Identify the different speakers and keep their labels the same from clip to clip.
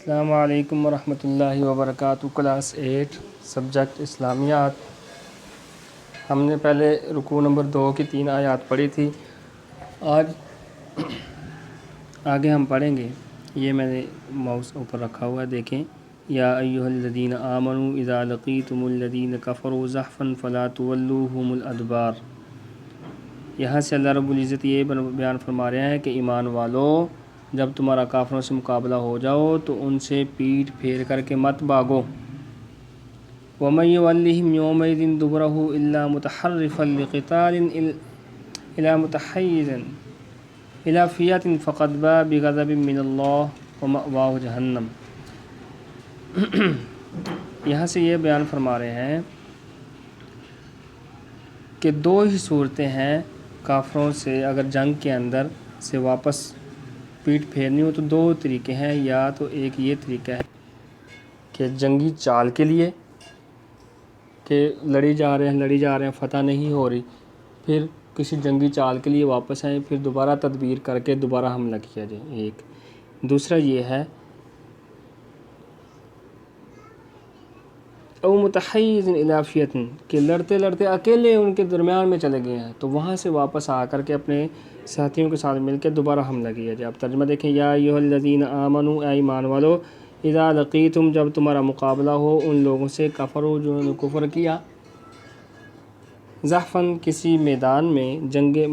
Speaker 1: السلام علیکم ورحمۃ اللہ وبرکاتہ۔ کلاس 8 سبجیکٹ اسلامیات۔ ہم نے پہلے رکوع نمبر 2 کی 3 آیات پڑھی تھی۔ آج آگے ہم پڑھیں گے۔ یہ میں نے ماؤس اوپر رکھا ہوا ہے، دیکھیں۔ یا ایھا الذین آمنوا اذا لقیتم الذین کفروا زحفا فلا تولوہم الادبار۔ یہاں سے اللہ رب العزت یہ بیان فرما رہے ہیں کہ ایمان والو، جب تمہارا کافروں سے مقابلہ ہو جاؤ تو ان سے پیٹھ پھیر کر کے مت بھاگو۔ وَمَن يُوَلِّهِمْ يَوْمَئِذٍ دُبُرَهُ إِلَّا مُتَحَرِّفًا لِقِتَالٍ إِلَى مُتَحَيِّزٍ إِلَى فِئَةٍ فَقَدْ بَاءَ بِغَضَبٍ مِّنَ اللَّهِ وَمَأْوَاهُ جَهَنَّمُ۔ یہاں سے یہ بیان فرما رہے ہیں کہ دو ہی صورتیں ہیں کافروں سے اگر جنگ کے اندر سے واپس پیٹھ پھیرنی ہو، تو دو طریقے ہیں۔ یا تو ایک یہ طریقہ ہے کہ جنگی چال کے لیے، کہ لڑی جا رہے ہیں فتح نہیں ہو رہی، پھر کسی جنگی چال کے لیے واپس آئیں، پھر دوبارہ تدبیر کر کے دوبارہ حملہ کیا جائے۔ ایک دوسرا یہ ہے او متحیز الی فئۃ، کہ لڑتے لڑتے اکیلے ان کے درمیان میں چلے گئے ہیں، تو وہاں سے واپس آ کر کے اپنے ساتھیوں کے ساتھ مل کے دوبارہ حملہ کیا جائے۔ اب ترجمہ دیکھیں۔ یا ایھا الذین آمنوا، اے ایمان والو، اذا لقیتم، جب تمہارا مقابلہ ہو ان لوگوں سے، کفروا، جنہوں نے کفر کیا، زحفاً، کسی میدان میں،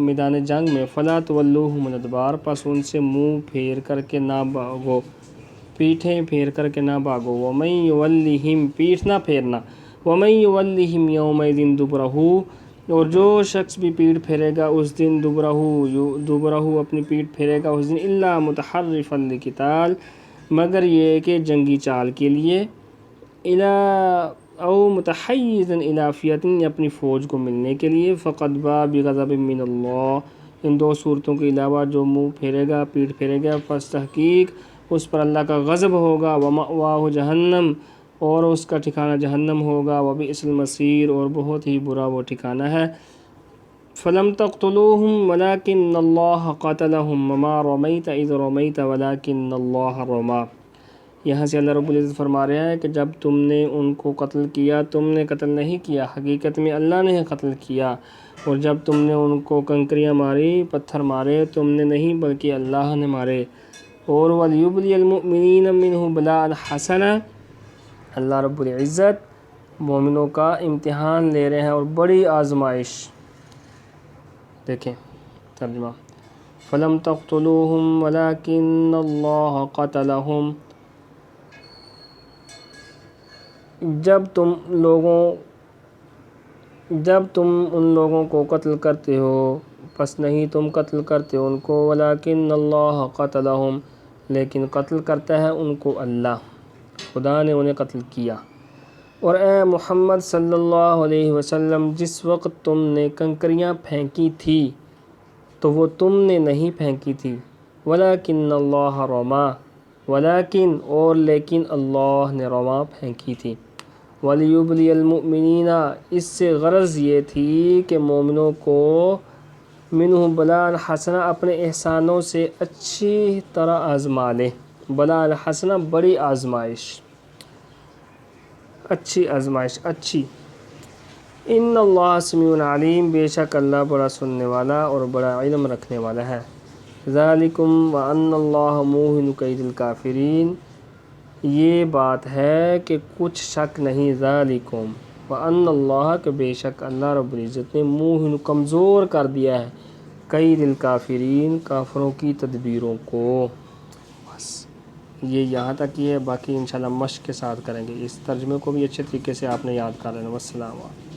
Speaker 1: میدان جنگ میں، فلا تولوہم الادبار، پس ان سے منہ پھیر کر کے نہ بھاگو، پیٹھیں پھیر کر کے نہ بھاگو۔ وَمَن یُوَلِّہِم، پیٹھ نہ پھیرنا۔ وَمَن یُوَلِّہِم یَوْمَئِذٍ دُبُرَہُ، اور جو شخص بھی پیٹھ پھیرے گا اس دن، دبرہو اپنی پیٹھ پھیرے گا اس دن، الا متحرفا لقتال، مگر یہ کہ جنگی چال کے لیے، او متحیزا الی فئۃ، اپنی فوج کو ملنے کے لیے، فقد باء بغضب من اللہ، ان دو صورتوں کے علاوہ جو منہ پھیرے گا، پیٹھ پھیرے گا، پس تحقیق اس پر اللہ کا غضب ہوگا، ومأواہ جہنم، اور اس کا ٹھکانہ جہنم ہوگا، وبئس المصیر، اور بہت ہی برا وہ ٹھکانہ ہے۔ فلم تقتلوہم ولکن اللہ قتلہم وما رمیت اذ رمیت ولکن اللہ رمی۔ یہاں سے اللہ رب العزت فرما رہے ہیں کہ جب تم نے ان کو قتل کیا، تم نے قتل نہیں کیا، حقیقت میں اللہ نے قتل کیا، اور جب تم نے ان کو کنکریاں ماری، پتھر مارے، تم نے نہیں بلکہ اللہ نے مارے۔ اور وَلْيُبْلِيَ الْمُؤْمِنِينَ مِنْهُ بَلَاءً حَسَنًا، اللہ رب العزت مومنوں کا امتحان لے رہے ہیں اور بڑی آزمائش۔ دیکھیں ترجمہ۔ فَلَمْ تَقْتُلُوهُمْ وَلَكِنَّ اللَّهَ قَتَلَهُمْ، جب تم ان لوگوں کو قتل کرتے ہو، پس نہیں تم قتل کرتے ان کو، وَلَكِنَّ اللَّهَ قَتَلَهُمْ، لیکن قتل کرتا ہے ان کو اللہ، خدا نے انہیں قتل کیا۔ اور اے محمد صلی اللہ علیہ وسلم، جس وقت تم نے کنکریاں پھینکی تھی تو وہ تم نے نہیں پھینکی تھی، وَلَكِنَّ اللَّهَ رَمَى، ولیکن، اور لیکن اللہ نے رما، پھینکی تھی۔ وَلِيُبْلِيَ الْمُؤْمِنِينَ، اس سے غرض یہ تھی کہ مومنوں کو منہ بلاء حسنہ، اپنے احسانوں سے اچھی طرح آزما لے۔ بلاء حسنہ، بڑی آزمائش، اچھی آزمائش، اچھی۔ ان اللہ سمیع علیم، بے شک اللہ بڑا سننے والا اور بڑا علم رکھنے والا ہے۔ ذالکم وان اللہ موہن کید الکافرین، یہ بات ہے کہ کچھ شک نہیں، ذالکم وان اللہ، کہ بے شک اللہ رب العزت نے موہن، کمزور کر دیا ہے، کید الکافرین، کافروں کی تدبیروں کو۔ بس یہ یہاں تک ہی ہے، باقی انشاءاللہ مشق کے ساتھ کریں گے۔ اس ترجمے کو بھی اچھے طریقے سے آپ نے یاد کر لینا۔ والسلام علیکم۔